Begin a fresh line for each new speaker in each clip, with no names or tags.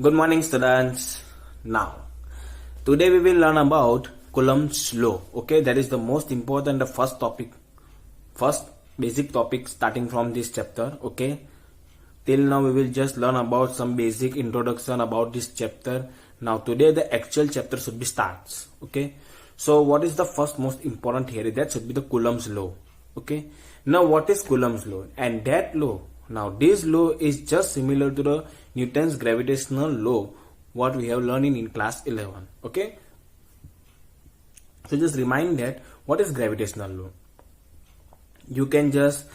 Good morning, students. Now, today we will learn about Coulomb's law. Okay, that is the most important, the first topic, first basic topic starting from this chapter. Okay, till now we will just learn about some basic introduction about this chapter. Now, today the actual chapter should be starts. Okay, so what is the first most important here? That should be the Coulomb's law. Okay, now what is Coulomb's law? And that law, now this law is just similar to the Newton's gravitational law, what we have learned in class 11. Okay, so just remind that what is gravitational law. You can just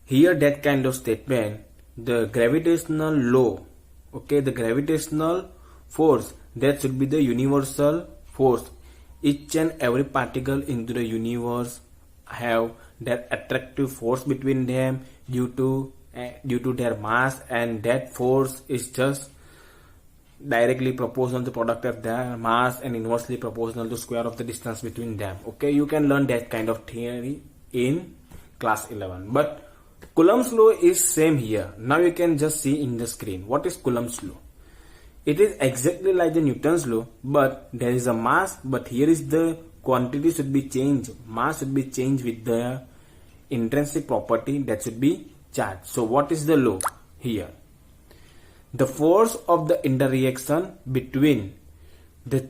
hear that kind of statement, the gravitational law. Okay, the gravitational force, that should be the universal force. Each and every particle into the universe have that attractive force between them due to their mass, and that force is just directly proportional to the product of their mass and inversely proportional to square of the distance between them. Okay, you can learn that kind of theory in class 11, but Coulomb's law is same here. Now you can just see in the screen what is Coulomb's law. It is exactly like the Newton's law, but there is a mass, but here is the quantity should be changed. Mass should be changed with the intrinsic property, that should be charge. So what is the law here? The force of the interaction between the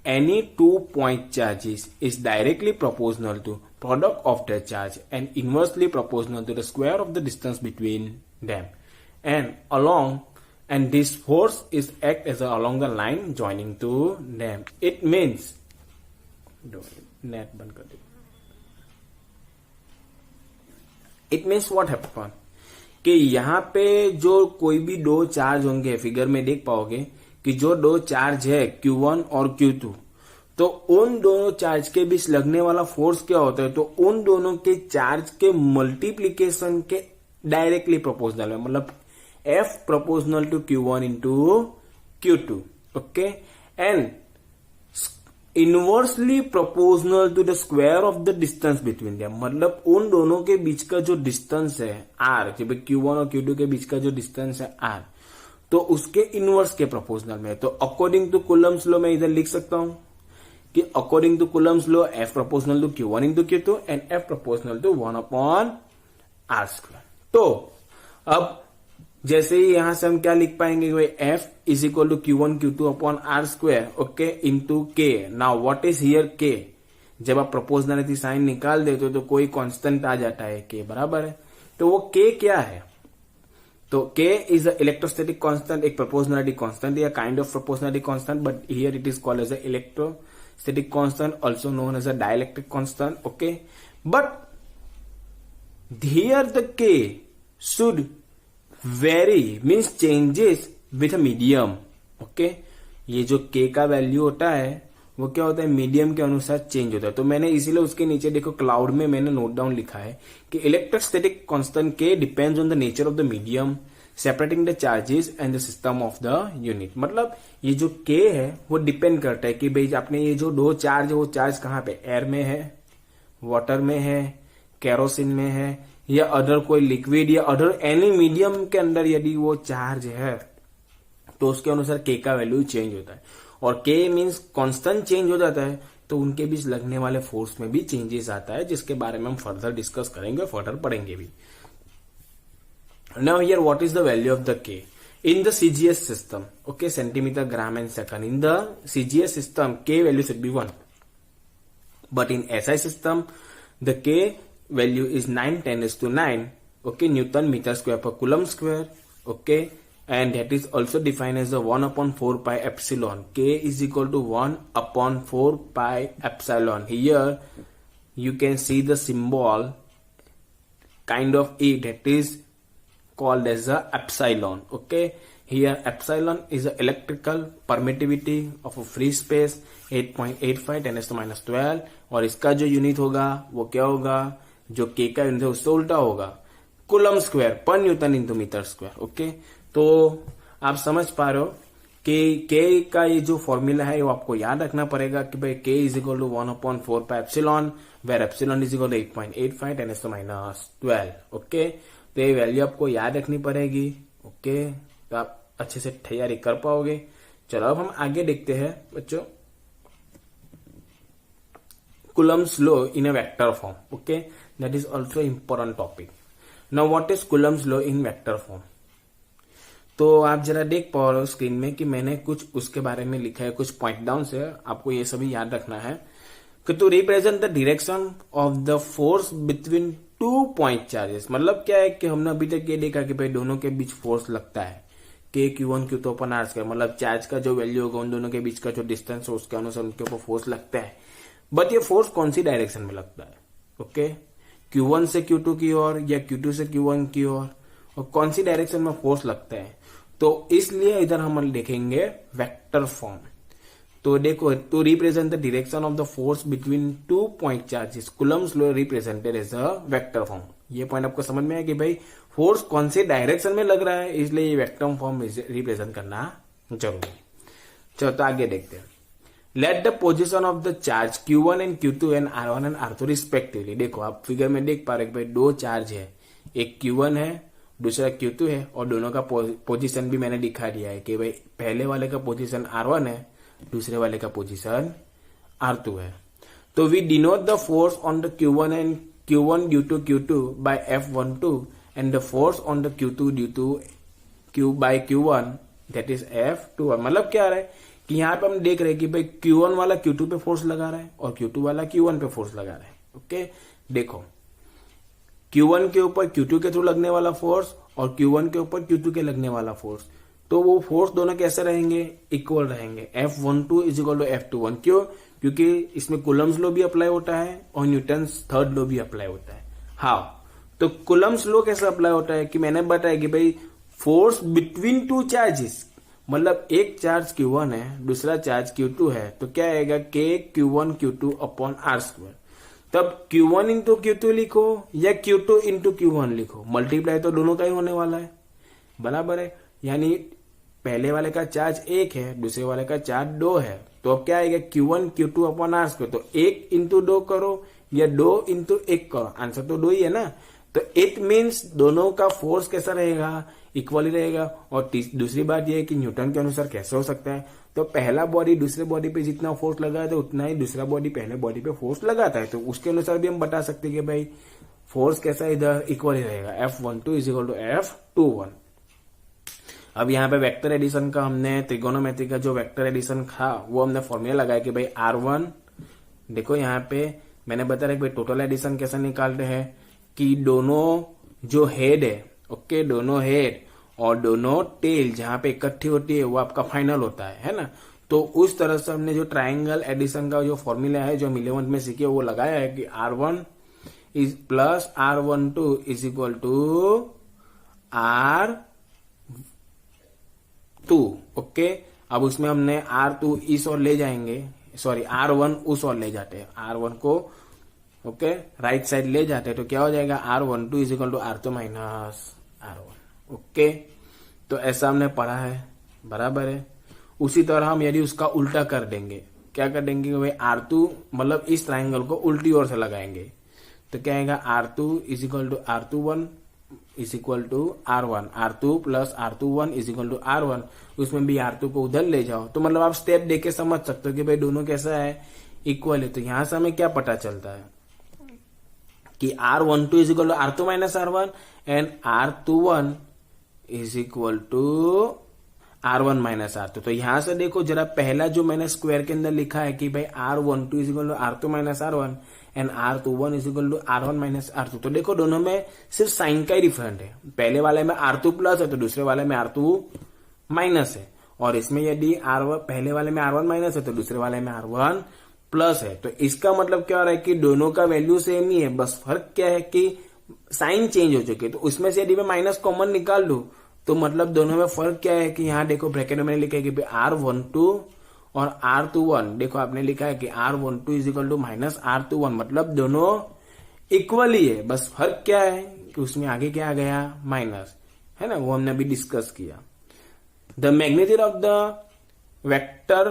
any 2 point charges is directly proportional to product of their charge and inversely proportional to the square of the distance between them, and this force is act as along the line joining to them. It means what happen कि यहाँ पे जो कोई भी दो charge होंगे, figure में देख पाओगे कि जो दो चार्ज है Q1 और Q2, तो उन दोनों चार्ज के बीच लगने वाला फोर्स क्या होता है, तो उन दोनों के चार्ज के मल्टीप्लीकेशन के डायरेक्टली प्रोपोर्शनल है, मतलब F proportional to Q1 into Q2. Okay, and inversely proportional to the square of the distance between them, मतलब उन दोनों के बीच का जो डिस्टेंस है R, जब Q1 और Q2 के बीच का जो डिस्टेंस है R, तो उसके इनवर्स के प्रोपोर्शनल में. तो अकॉर्डिंग टू Coulomb's लॉ मैं इधर लिख सकता हूं कि according to Coulomb's law F proportional to Q1 into Q2 and F proportional to 1/r². तो अब जैसे ही यहां से हम क्या लिख पाएंगे, F is equal to Q1 Q2 upon r², okay, into K. Now what is here K? जब आप प्रोपोर्शनलिटी साइन निकाल देते हो तो कोई कांस्टेंट आ जाता है K, बराबर है. तो वो K क्या है? तो K is a electrostatic constant, एक प्रोपोर्शनलिटी कांस्टेंट या kind of proportionality constant, but here it is called as a electrostatic constant, also known as a dielectric constant. Okay, but here the K should very means changes with a medium. Okay, ये जो K का value होता है वो क्या होता है, medium के अनुसार चेंज होता है. तो मैंने इसीलिए उसके नीचे देखो क्लाउड में मैंने नोट डाउन लिखा है कि electrostatic constant K depends on the nature of the medium separating the charges and the system of the unit. मतलब ये जो K है वो डिपेंड करता है कि भाई आपने ये जो दो चार्ज है वो चार्ज कहाँ पे, एयर में है, वाटर में है, केरोसिन में है, या अदर कोई लिक्विड या अदर एनी मीडियम के अंदर यदि वो चार्ज है तो उसके अनुसार K का वैल्यू चेंज होता है. और K मीन्स कांस्टेंट चेंज हो जाता है तो उनके बीच लगने वाले फोर्स में भी चेंजेस आता है, जिसके बारे में हम फर्दर डिस्कस करेंगे, फर्दर पढ़ेंगे भी. Now here what is the value of the K in the CGS system. Okay, centimetre, gram and second. In the CGS system K value should be 1, but in SI system the K value is 9×10⁹, okay, Newton meter square per Coulomb square. Okay, and that is also defined as the 1/4 pi epsilon. K is equal to 1/4 pi epsilon. Here you can see the symbol kind of E, that is called as a epsilon. Okay, here epsilon is the electrical permittivity of a free space 8.85 10⁻12, और इसका जो unit होगा वो क्या होगा, जो K का unit है उससे उल्टा होगा, Coulomb स्क्वायर पर newton into metre square. Okay, तो आप समझ पा रहे हो कि K का ये जो फॉर्मूला है वो आपको याद रखना पड़ेगा कि भाई K is equal to 1/4 pi epsilon, where epsilon is equal to 8.85 10⁻12. Okay, तो ये वैल्यू आपको याद रखनी पड़ेगी. ओके, तो आप अच्छे से तैयारी कर पाओगे। चलो अब हम आगे देखते हैं बच्चों, Coulomb's law in a vector form. Okay, that is also important topic. Now what is Coulomb's law in vector form? तो आप जरा देख पाओ रहे हो स्क्रीन में कि मैंने कुछ उसके बारे में लिखा है, कुछ पॉइंट डाउन है, आपको ये सभी याद रखना है कि to represent the direction of the force between two point charges. मतलब क्या है कि हमने अभी तक ये देखा कि भाई दोनों के बीच फोर्स लगता है के Q1 Q2 upon R square, मतलब चार्ज का जो वैल्यू होगा उन दोनों के बीच का जो डिस्टेंस है उसके अनुसार उनके ऊपर फोर्स लगता है। बट ये फोर्स कौन सी डायरेक्शन में लगता है? ओके, Q1 से Q2 की ओर या Q2 से Q1 की ओर, और कौन सी डायरेक्शन में फोर्स लगता है? तो इसलिए इधर हम देखेंगे वेक्टर फॉर्म। तो देखो, to represent the direction of the force between two point charges, Coulomb's law represented as a vector form. ये पॉइंट आपको समझ में आया कि भाई फोर्स कौन से डायरेक्शन में लग रहा है, इसलिए ये वेक्टर फॉर्म रिप्रेजेंट करना जरूरी। चलो तो आगे देखते हैं। Let the position of the charge Q1 and Q2 and R1 and R2 respectively. देखो आप फिगर में देख पा रहे भाई दो चार्ज है, एक Q1 है दूसरा Q2 है, और दोनों का पोजीशन भी मैंने दिखा दिया है कि भाई पहले वाले का पोजीशन R1 है, दूसरे वाले का पोजीशन R2 है। तो we denote the force on the Q1 and Q1 due to Q2 by F12 and the force on the Q2 due to Q1 that is F21। मतलब क्या रहा है कि यहाँ पे हम देख रहे हैं कि भाई Q1 वाला Q2 पे फोर्स लगा रहा है और Q2 वाला Q1 पे फोर्स लगा रहा है। ओके, देखो Q1 के ऊपर Q2 के थ्रू लगने वाला फोर्स और Q1 के ऊपर Q2 के लगने वाला फोर्स, तो वो फोर्स दोनों कैसे रहेंगे? इक्वल रहेंगे। F12 is equal to F21। क्यों? क्योंकि इसमें Coulomb's लॉ भी अप्लाई होता है और न्यूटन्स थर्ड लॉ भी अप्लाई होता है। हाउ? तो Coulomb's लॉ कैसे अप्लाई होता है कि मैंने बताया कि भाई फोर्स बिटवीन टू चार्जेस, मतलब एक चार्ज Q1 है दूसरा चार्ज Q2 है, तो क्या आएगा K Q1 Q2 upon R square. तब Q1 इंटू Q2 लिखो या Q2 इंटू Q1 लिखो, मल्टीप्लाई तो दोनों का ही होने वाला है, बराबर है। यानी पहले वाले का चार्ज 1 है दूसरे वाले का चार्ज 2 है, तो अब क्या आएगा Q1 Q2 upon R square. तो 1 इंटू 2 करो या 2 इंटू 1 करो, आंसर तो 2 ही है ना। तो इट मीन्स दोनों का फोर्स कैसा रहेगा? इक्वली रहेगा। और दूसरी बात यह है कि न्यूटन के अनुसार कैसे हो सकता है, तो पहला बॉडी दूसरे बॉडी पे जितना फोर्स लगाता है उतना ही दूसरा बॉडी पहले बॉडी पे फोर्स लगाता है, तो उसके अनुसार भी हम बता सकते हैं कि भाई फोर्स कैसा इधर इक्वल ही रहेगा। F12 is equal to F21। अब यहाँ पे वेक्टर एडिशन का हमने त्रिगोनोमेट्री का जो वेक्टर एडिशन था वो हमने फॉर्मूला लगाया कि भाई R1, देखो यहाँ पे मैंने बताया कि भाई टोटल एडिशन कैसे निकालते हैं कि दोनों जो हेड है, ओके, दोनों हेड और दोनों टेल जहां पे इकट्ठी होती है वो आपका फाइनल होता है ना। तो उस तरह से हमने जो ट्राइंगल एडिशन का जो फॉर्मूला है जो हम 11th में सीखे वो लगाया है कि R1 is plus R12 is equal to R2। Okay, अब उसमें हमने R2 इस और ले जाएंगे, सॉरी R1 उस और ले जाते हैं, R1 को ओके राइट साइड ले जाते हैं, तो क्या हो जाएगा R12 is equal to R2 minus R1। Okay, तो ऐसा हमने पढ़ा है, बराबर है। उसी तरह हम यदि उसका उल्टा कर देंगे, क्या कर देंगे भाई R2 मतलब इस ट्राइंगल को उल्टी ओर से लगाएंगे, तो क्या आएगा R2 is equal to R21 is equal to R1, R2 plus R21 is equal to R1। उसमें भी R2 को उधर ले जाओ, तो मतलब आप स्टेप देख के समझ सकते हो कि भाई दोनों कैसा है, इक्वल है। तो यहां से हमें क्या पता चलता है कि R12 is equal to R2 minus R1 and R21 is equal to R1 minus R2। तो यहां से देखो जरा, पहला जो मैंने स्क्वायर के अंदर लिखा है कि भाई R12 is equal to R2 minus R1 and R21 is equal to R1 minus R2। तो देखो दोनों में सिर्फ साइन का ही डिफरेंट है, पहले वाले में R2 प्लस है तो दूसरे वाले में R2 माइनस है, और इसमें यदि पहले वाले में R1 माइनस है तो दूसरे वाले में R1 प्लस है। तो इसका मतलब क्या हो रहा है कि दोनों का वैल्यू सेम ही है, बस फर्क क्या है कि साइन चेंज हो चुके। तो उसमें से यदि मैं माइनस कॉमन निकाल लू तो मतलब दोनों में फर्क क्या है कि यहाँ देखो ब्रैकेट में मैंने लिखा है कि R12 और R21, देखो आपने लिखा है कि R12 is equal to minus R21, मतलब दोनों इक्वल ही है, बस फर्क क्या है कि उसमें आगे क्या आ गया माइनस, है ना, वो हमने अभी डिस्कस किया। The magnitude of the vector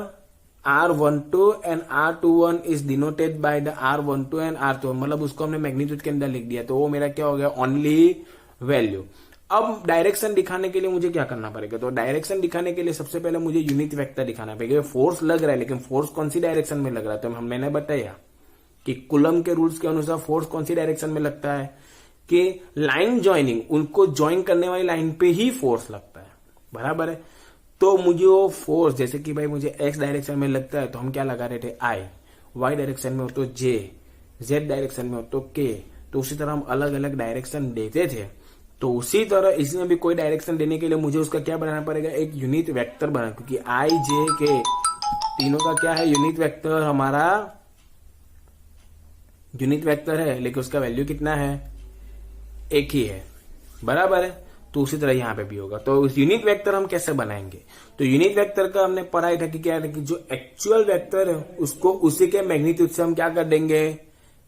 R12 and R21 is denoted by the R12 and R21, मतलब उसको हमने मैग्नीट्यूड के अंदर लिख दिया, तो वो मेरा क्या हो गया ओनली वैल्यू। अब डायरेक्शन दिखाने के लिए मुझे क्या करना पड़ेगा, तो डायरेक्शन दिखाने के लिए सबसे पहले मुझे यूनिट वेक्टर दिखाना पड़ेगा। फोर्स लग रहा है, लेकिन फोर्स कौन सी डायरेक्शन में लग रहा है, तो मैंने बताया कि कुलम के रूल्स के अनुसार फोर्स कौन सी डायरेक्शन में लगता है, कि लाइन ज्वाइनिंग, उनको ज्वाइन करने वाली लाइन पे ही फोर्स लगता है, बराबर है। तो मुझे वो फोर्स, जैसे कि भाई मुझे एक्स डायरेक्शन में लगता है तो हम क्या लगा रहे थे आई, वाई डायरेक्शन में हो तो जे, जेड डायरेक्शन में हो तो के, तो उसी तरह हम अलग अलग डायरेक्शन देते थे। तो उसी तरह इसमें भी कोई डायरेक्शन देने के लिए मुझे उसका क्या बनाना पड़ेगा, एक यूनिट वेक्टर बनाना, क्योंकि आई जे के तीनों का क्या है, यूनिट वेक्टर, हमारा यूनिट वेक्टर है, लेकिन उसका वैल्यू कितना है, एक ही है, बराबर है। तो उसी तरह यहां पे भी होगा। तो उस यूनिट वेक्टर हम कैसे बनाएंगे, तो यूनिट वेक्टर का हमने पढ़ा था कि क्या है कि जो एक्चुअल वेक्टर है उसको उसी के मैग्नीट्यूड से हम क्या कर देंगे,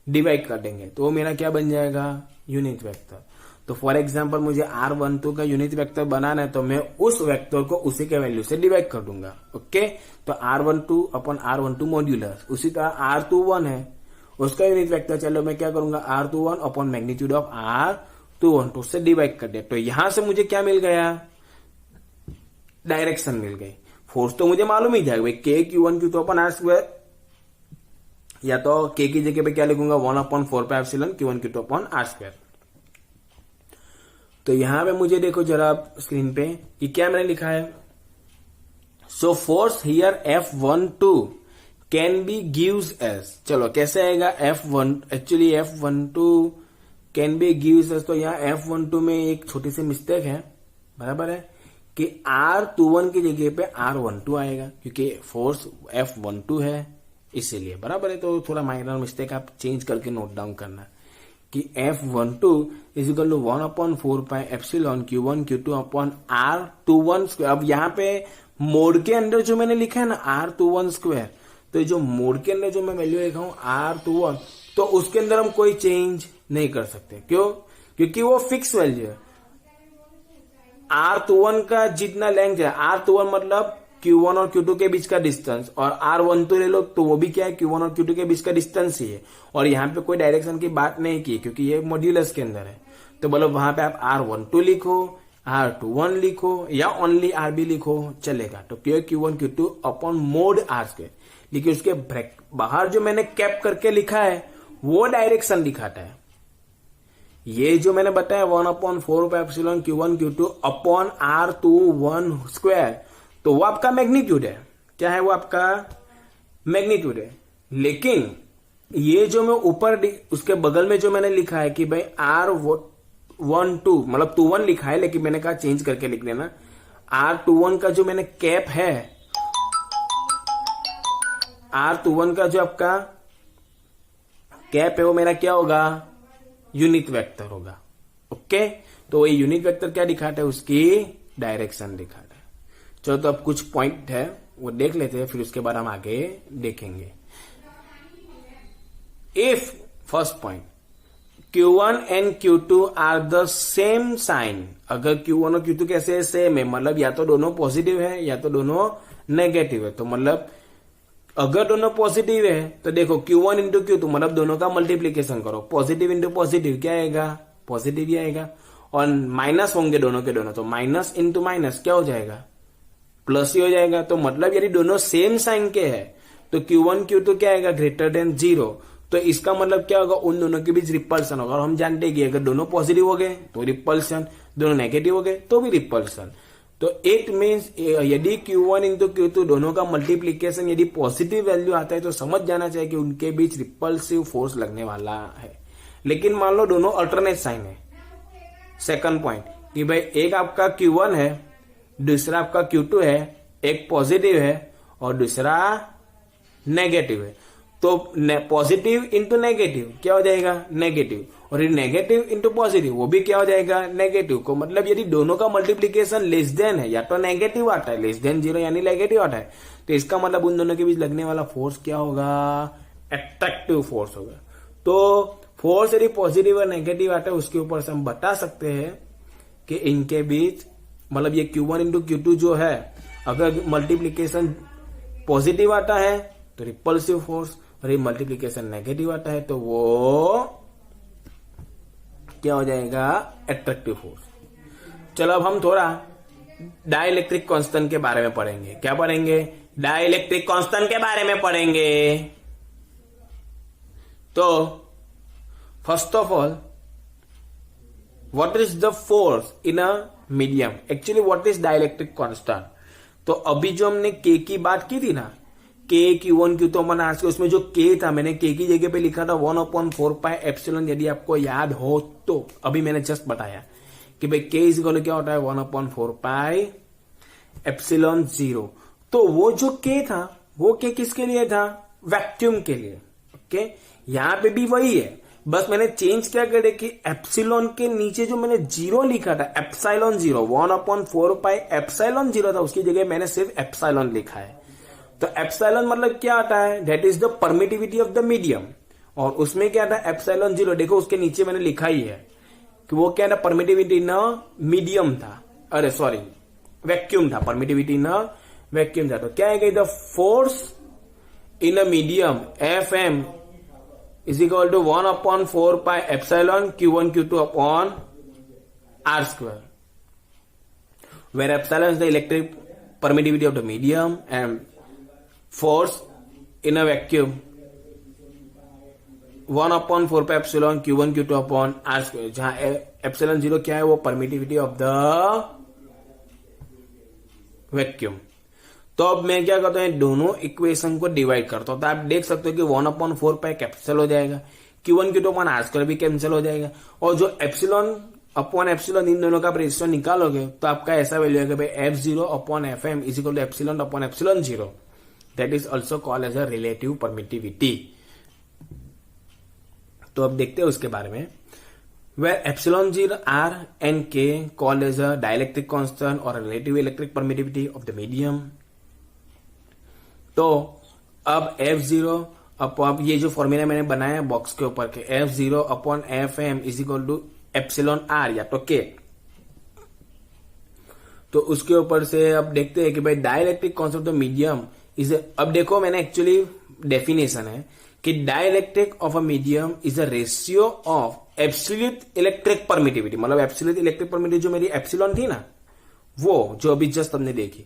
डिवाइड कर देंगे, तो वो मेरा क्या बन जाएगा, यूनिट वेक्टर। तो फॉर एग्जांपल मुझे R12 का यूनिट वेक्टर बनाना है, तो मैं उस वेक्टर को उसी के वैल्यू से डिवाइड कर दूंगा। ओके, तो R12 अपन R12 मॉड्यूलर, उसी तरह R21 है उसका यूनिट वेक्टर, चलो मैं क्या करूंगा, R21 upon magnitude of R21, तो उससे डिवाइड कर दिया। तो यहां से मुझे क्या मिल गया, डायरेक्शन मिल गई। फोर्स तो मुझे मालूम ही जाएगा, के Q1 Q2 upon R square, या तो के की जगह पे क्या लिखूंगा, 1/4πε Q1 Q2 upon R square. तो यहां पे मुझे देखो जरा स्क्रीन पे कि क्या मैंने लिखा है, so force here F12 can be gives as, चलो कैसे आएगा F1, actually F12 can be gives as, तो यहाँ F12 में एक छोटी सी मिस्टेक है, बराबर है, कि R21 की जगह पे R12 आएगा, क्योंकि फोर्स F12 है इसीलिए, बराबर है। तो थोड़ा माइनर मिस्टेक आप चेंज करके नोट डाउन करना कि F12 is equal to 1/4πε Q1 Q2 upon R21 square. अब यहाँ पे मोड के अंदर जो मैंने लिखा है ना R21 स्क्वायर, तो जो मोड के अंदर जो मैं वैल्यू लिखा हूं R21, तो उसके अंदर हम कोई चेंज नहीं कर सकते। क्यों, क्योंकि वो फिक्स वैल्यू है। R21 का जितना लेंथ है, R21 मतलब Q1 और Q2 के बीच का डिस्टेंस, और R12 ले लो तो वो भी क्या है, Q1 और Q2 के बीच का डिस्टेंस ही है, और यहाँ पे कोई डायरेक्शन की बात नहीं की क्योंकि ये मॉड्यूलस के अंदर है। तो बोलो वहां पे आप R12 लिखो, R21 लिखो, या ओनली R भी लिखो चलेगा। तो Q1 Q2 upon mode R square, लेकिन उसके बाहर जो मैंने कैप करके लिखा है वो डायरेक्शन दिखाता है। ये जो मैंने बताया 1/4πε Q1 Q2 upon R21 square, तो वो आपका मैग्नीट्यूड है, क्या है वो आपका मैग्नीट्यूड है। लेकिन ये जो मैं ऊपर उसके बगल में जो मैंने लिखा है कि भाई R12 मतलब 21 लिखा है, लेकिन मैंने कहा चेंज करके लिख देना, R21 का जो मैंने कैप है, R21 का जो आपका कैप है वो मेरा क्या होगा, यूनिट वेक्टर होगा। ओके, तो ये यूनिट वेक्टर क्या दिखाता है, उसकी डायरेक्शन दिखाता है। चलो तो अब कुछ पॉइंट है वो देख लेते हैं, फिर उसके बाद हम आगे देखेंगे। If first point Q1 and Q2 are the same sign, अगर Q1 और Q2 कैसे सेम है, मतलब या तो दोनों पॉजिटिव है या तो दोनों नेगेटिव है। तो मतलब अगर दोनों पॉजिटिव है तो देखो Q1 इंटू Q2 मतलब दोनों का मल्टीप्लीकेशन करो, पॉजिटिव इंटू पॉजिटिव क्या आएगा, पॉजिटिव ही आएगा, और माइनस होंगे दोनों के दोनों, तो माइनस इंटू माइनस क्या हो जाएगा, प्लस ही हो जाएगा। तो मतलब यदि दोनों सेम साइन के हैं तो Q1 Q2 क्या आएगा, ग्रेटर देन 0, तो इसका मतलब क्या होगा, उन दोनों के बीच रिपल्सन होगा। और हम जानते हैं कि अगर दोनों पॉजिटिव हो गए तो रिपल्सन, दोनों नेगेटिव हो गए तो भी रिपल्सन। तो इट मीन्स यदि Q1 इंटू Q2 दोनों का मल्टीप्लीकेशन यदि पॉजिटिव वैल्यू आता है तो समझ जाना चाहिए कि उनके बीच रिपल्सिव फोर्स लगने वाला है। लेकिन मान लो दोनों अल्टरनेट साइन है, सेकंड पॉइंट कि भाई एक आपका Q1 है, दूसरा आपका Q2 है, एक पॉजिटिव है और दूसरा नेगेटिव है, तो पॉजिटिव इंटू नेगेटिव क्या हो जाएगा, नेगेटिव, और ये नेगेटिव इंटू पॉजिटिव वो भी क्या हो जाएगा, नेगेटिव। को मतलब यदि दोनों का मल्टीप्लीकेशन लेस देन है या तो नेगेटिव आता है, लेस देन 0 यानी नेगेटिव आता है, तो इसका मतलब उन दोनों के बीच लगने वाला फोर्स क्या होगा, एट्रैक्टिव फोर्स होगा। तो फोर्स यदि पॉजिटिव और नेगेटिव आता है उसके ऊपर से हम बता सकते हैं कि इनके बीच मतलब ये Q1 इंटू Q2 जो है, अगर मल्टीप्लीकेशन पॉजिटिव आता है तो रिपल्सिव फोर्स, और ये मल्टीप्लीकेशन नेगेटिव आता है तो वो क्या हो जाएगा, एट्रैक्टिव फोर्स। चलो अब हम थोड़ा डाइलेक्ट्रिक कांस्टेंट के बारे में पढ़ेंगे। क्या पढ़ेंगे? डाइलेक्ट्रिक कांस्टेंट के बारे में पढ़ेंगे। तो first of all, what is the force in a medium? Actually what is dielectric constant? तो अभी जो हमने के की बात की थी ना, के Q1 Q2 अपन आज के, उसमें जो के था मैंने के की जगह पे लिखा था 1/4 एप्सिलॉन। यदि आपको याद हो तो अभी मैंने जस्ट बताया कि भाई के इज इक्वल क्या होता है 1/4 एप्सिलॉन 0। तो वो जो के था वो के किसके लिए था? वैक्यूम के लिए। ओके, यहां पे भी वही है, बस मैंने चेंज क्या करे कि एप्सिलॉन के नीचे जो मैंने 0 लिखा था, एप्सिलॉन 0, 1/4 एप्सिलॉन 0 था, उसकी जगह मैंने सिर्फ एप्सिलॉन लिखा है। तो एप्सिलॉन मतलब क्या आता है? That is the permittivity of the medium. और उसमें क्या था? एप्सिलॉन 0। देखो उसके नीचे मैंने लिखा ही है कि वो क्या था? परमिटिविटी न मीडियम था, अरे सॉरी वैक्यूम था, परमिटिविटी न वैक्यूम था। तो क्या है? The force in a medium Fm is equal to 1/4 epsilon Q1 Q2 upon R square, where epsilon is the electric permittivity of the medium and force in a vacuum 1/4 epsilon Q1 Q2 upon R square, जहां epsilon 0 क्या है? वो permittivity of the vacuum. तो अब मैं क्या करता हूं? दोनों इक्वेशन को डिवाइड करता हूं। तो आप देख सकते हो कि 1/4 कैंसिल हो जाएगा, Q1 Q2 upon R square भी कैंसिल हो जाएगा, और जो एप्सिलॉन अपॉन एप्सिलॉन इन दोनों का रेशियो निकालोगे तो आपका ऐसा वैल्यू है कि भाई F0 upon Fm is equal to epsilon upon epsilon 0। That is also called as a relative permittivity. तो अब देखते हैं उसके बारे में। Where epsilon 0 R and K called as a dielectric constant or relative electric permittivity of the medium। तो अब F0 अब ये जो फॉर्मूला मैंने बनाया बॉक्स के ऊपर के, F0 upon Fm is equal to epsilon R या तो K। तो उसके ऊपर से अब देखते हैं कि भाई dielectric constant of the medium is, अब देखो मैंने एक्चुअली डेफिनेशन है कि dielectric of a medium is a ratio of absolute electric permittivity, मतलब एब्सोल्यूट इलेक्ट्रिक परमिटिविटी जो मेरी एप्सिलॉन थी ना, वो जो अभी जस्ट हमने देखी,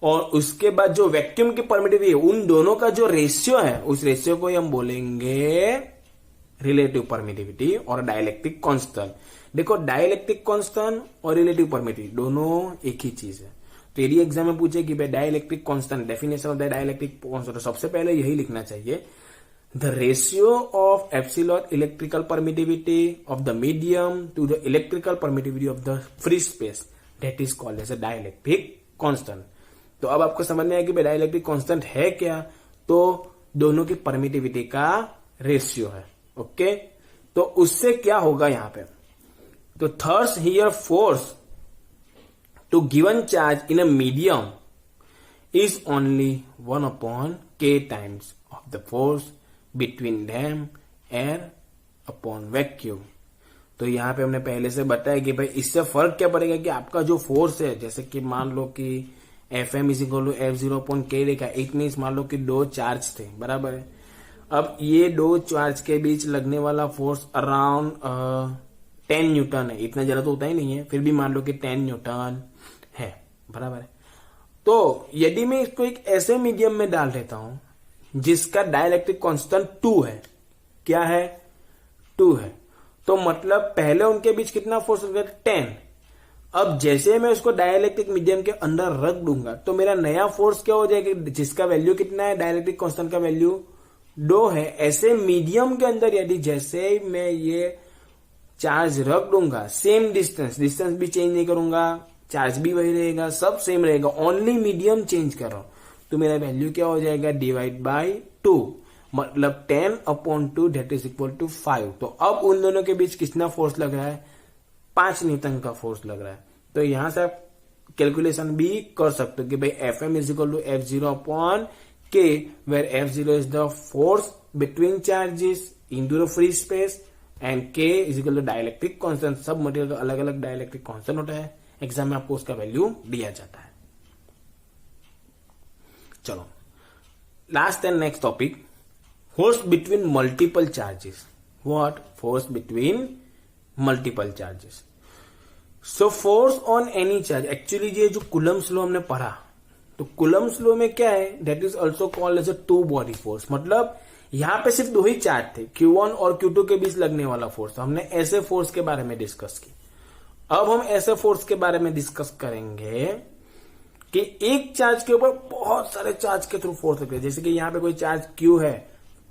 और उसके बाद जो वैक्यूम की परमिटिविटी है, उन दोनों का जो रेशियो है, उस रेशियो को हम बोलेंगे रिलेटिव परमिटिविटी और डाइलेक्ट्रिक कांस्टेंट। देखो डाइलेक्ट्रिक कांस्टेंट और रिलेटिव परमिटिविटी दोनों एक ही चीज है। तो यदि एग्जाम में पूछे कि भाई dielectric constant, definition of the dielectric constant, तो सबसे पहले यही लिखना चाहिए, the ratio of epsilon electrical permittivity of the medium to the electrical permittivity of the free space, that is called as a dielectric constant. तो अब आपको समझ में आया कि भाई डाइलेक्ट्रिक कांस्टेंट है क्या? तो दोनों की परमिटिविटी का रेशियो है। ओके, तो उससे क्या होगा यहां पे? तो thus here force to given charge in a medium is only 1/k times of the force between them air upon vacuum। तो यहां पे हमने पहले से बताया कि भाई इससे फर्क क्या पड़ेगा कि आपका जो फोर्स है, जैसे कि मान लो कि Fm is equal to F0/k लिखा, इट मीन्स मान लो कि दो चार्ज थे, बराबर है। अब ये दो चार्ज के बीच लगने वाला फोर्स अराउंड 10 न्यूटन है, इतना ज्यादा तो होता ही नहीं है, फिर भी मान लो कि 10 न्यूटन है, बराबर है। तो यदि मैं इसको एक ऐसे मीडियम में डाल देता हूं जिसका डाइलेक्ट्रिक कांस्टेंट 2 है, क्या है? 2 है, तो मतलब पहले उनके बीच कितना फोर्स होगा? 10। अब जैसे मैं उसको डाइलेक्ट्रिक मीडियम के अंदर रख दूंगा तो मेरा नया फोर्स क्या हो जाएगा, जिसका वैल्यू कितना है? डाइलेक्ट्रिक कांस्टेंट का वैल्यू 2 है। ऐसे मीडियम के अंदर यदि जैसे मैं ये चार्ज रख दूंगा, सेम डिस्टेंस भी चेंज नहीं करूंगा, चार्ज भी वही रहेगा, सब सेम रहेगा, ओनली मीडियम चेंज कर रहा हूं, तो मेरा वैल्यू क्या हो जाएगा? डिवाइड बाय 2, मतलब 10/2 दैट इज इक्वल टू 5। तो अब उन दोनों के बीच कितना फोर्स लग रहा है? 5 न्यूटन का फोर्स लग रहा है। तो यहां से आप कैलकुलेशन भी कर सकते हो कि भाई Fm is equal to F0/k, where F0 is the force between charges into the free space and k is equal to dielectric constant. सब मटेरियल का अलग अलग डाइलेक्ट्रिक कांस्टेंट होता है, एग्जाम में आपको उसका वैल्यू दिया जाता है। चलो last and next topic, force between multiple charges. What? Force between multiple charges. So force on any charge, actually ये जो कुलम्स लॉ हमने पढ़ा, तो कुलम्स लॉ में क्या है, that is also called as a two body force. मतलब यहां पे सिर्फ दो ही चार्ज थे, Q1 और Q2 के बीच लगने वाला फोर्स। तो हमने ऐसे फोर्स के बारे में डिस्कस की। अब हम ऐसे फोर्स के बारे में डिस्कस करेंगे कि एक चार्ज के ऊपर बहुत सारे चार्ज के थ्रू फोर्स लगते हैं। जैसे कि यहाँ पे कोई चार्ज Q है,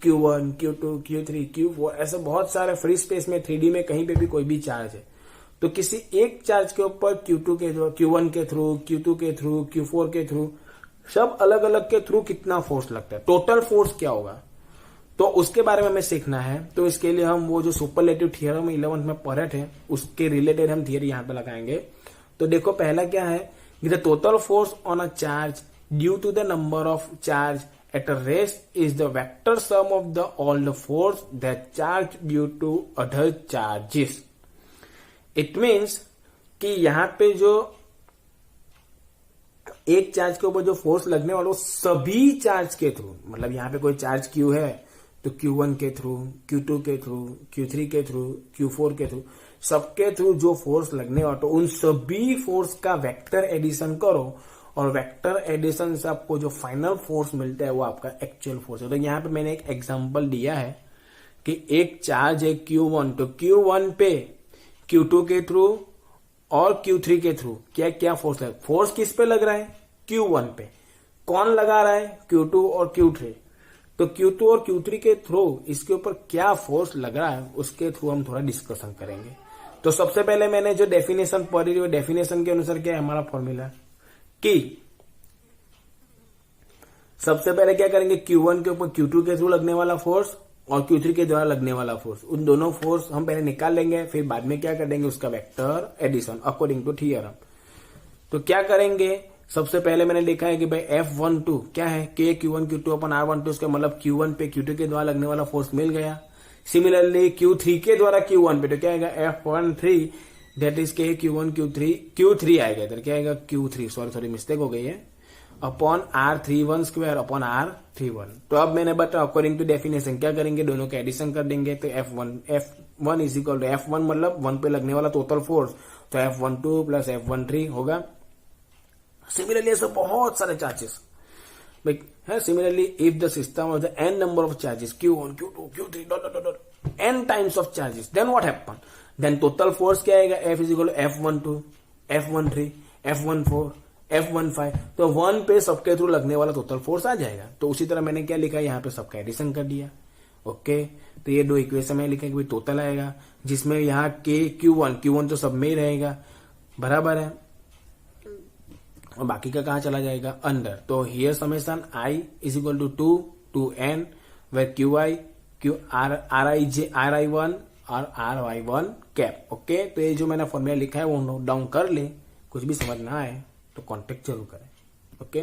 Q1, Q2, Q3, Q4, ऐसे बहुत सारे फ्री स्पेस में 3D में कहीं पे भी कोई भी चार्ज है, तो किसी एक चार्ज के ऊपर Q2 के थ्रू, Q1 के थ्रू, Q2 के थ्रू, Q4 के थ्रू, सब अलग अलग के थ्रू कितना फोर्स लगता है, टोटल फोर्स क्या होगा, तो उसके बारे में हमें सीखना है। तो इसके लिए हम वो जो सुपरलेटिव थियरम 11th में पढ़े थे, उसके रिलेटेड हम थियरी यहां पे लगाएंगे। तो देखो पहला क्या है, the total force on a charge due to the number of charge at a rest is the vector sum of the all the force that charge due to other charges. It means कि यहां पे जो एक charge के ऊपर जो force लगने वाला, वो सभी चार्ज के थ्रू, मतलब यहां पे कोई चार्ज Q है तो Q1 के थ्रू, Q2 के थ्रू, Q3 के थ्रू, Q4 के थ्रू, सबके थ्रू जो फोर्स लगने वाला, तो उन सभी फोर्स का वेक्टर एडिशन करो, और वेक्टर एडिशन से आपको जो फाइनल फोर्स मिलता है वो आपका एक्चुअल फोर्स है। तो यहां पे मैंने एक एग्जांपल दिया है कि एक चार्ज है Q1, तो Q1 पे Q2 के थ्रू और Q3 के थ्रू क्या क्या फोर्स है, फोर्स किस पे लग रहा है, Q1 पे। कौन लगा रहा है, Q2 और Q3। तो Q2 और Q3 के थ्रू इसके ऊपर क्या फोर्स लग रहा है, उसके थ्रू हम थोड़ा डिस्कशन करेंगे। तो सबसे पहले मैंने जो डेफिनेशन पढ़ी, वो डेफिनेशन के अनुसार क्या है हमारा फॉर्मूला, कि सबसे पहले क्या करेंगे, Q1 के ऊपर Q2 के थ्रू लगने वाला फोर्स और Q3 के द्वारा लगने वाला फोर्स, उन दोनों फोर्स हम पहले निकाल लेंगे, फिर बाद में क्या कर देंगे, उसका vector addition according to theorem. तो क्या करेंगे, सबसे पहले मैंने लिखा है कि भाई F12 क्या है, K Q1 Q2 अपन R12, उसका मतलब Q1 पे Q2 के द्वारा लगने वाला फोर्स मिल गया। सिमिलरली Q3 के द्वारा Q1 पे, तो क्या आएगा F13, that is K Q1 Q3 आएगा इधर, क्या आएगा Q3, सॉरी मिस्टेक हो गई है, upon R31 square upon R31। तो अब मैंने बताया अकॉर्डिंग टू डेफिनेशन क्या करेंगे, दोनों का एडिशन कर देंगे। तो F1 is equal to F1 मतलब 1 पे लगने वाला टोटल फोर्स, तो F12 प्लस F13 होगा। सिमिलरली ऐसे बहुत सारे चार्जेस है। Similarly if the system of the n number of charges Q1 Q2 Q3 n times of charges, then what happen, then total force क्या आएगा, F is equal to F12 F13 F14 F15। तो 1 पे सबके through लगने वाला total force आ जाएगा। तो उसी तरह मैंने क्या लिखा, यहाँ पे सबका एडिशन कर दिया। ओके, तो ये दो इक्वेशन में लिखा कि टोटल आएगा, जिसमें यहाँ K Q1 तो सब में ही रहेगा, बराबर है, और बाकी का कहाँ चला जाएगा, अंदर। तो here summation I is equal to 2 to n where RI1 और RY1 कैप। ओके, तो ये जो मैंने फॉर्मूला लिखा है वो नोट डाउन कर ले, कुछ भी समझ ना आए तो कांटेक्ट जरूर करें। ओके।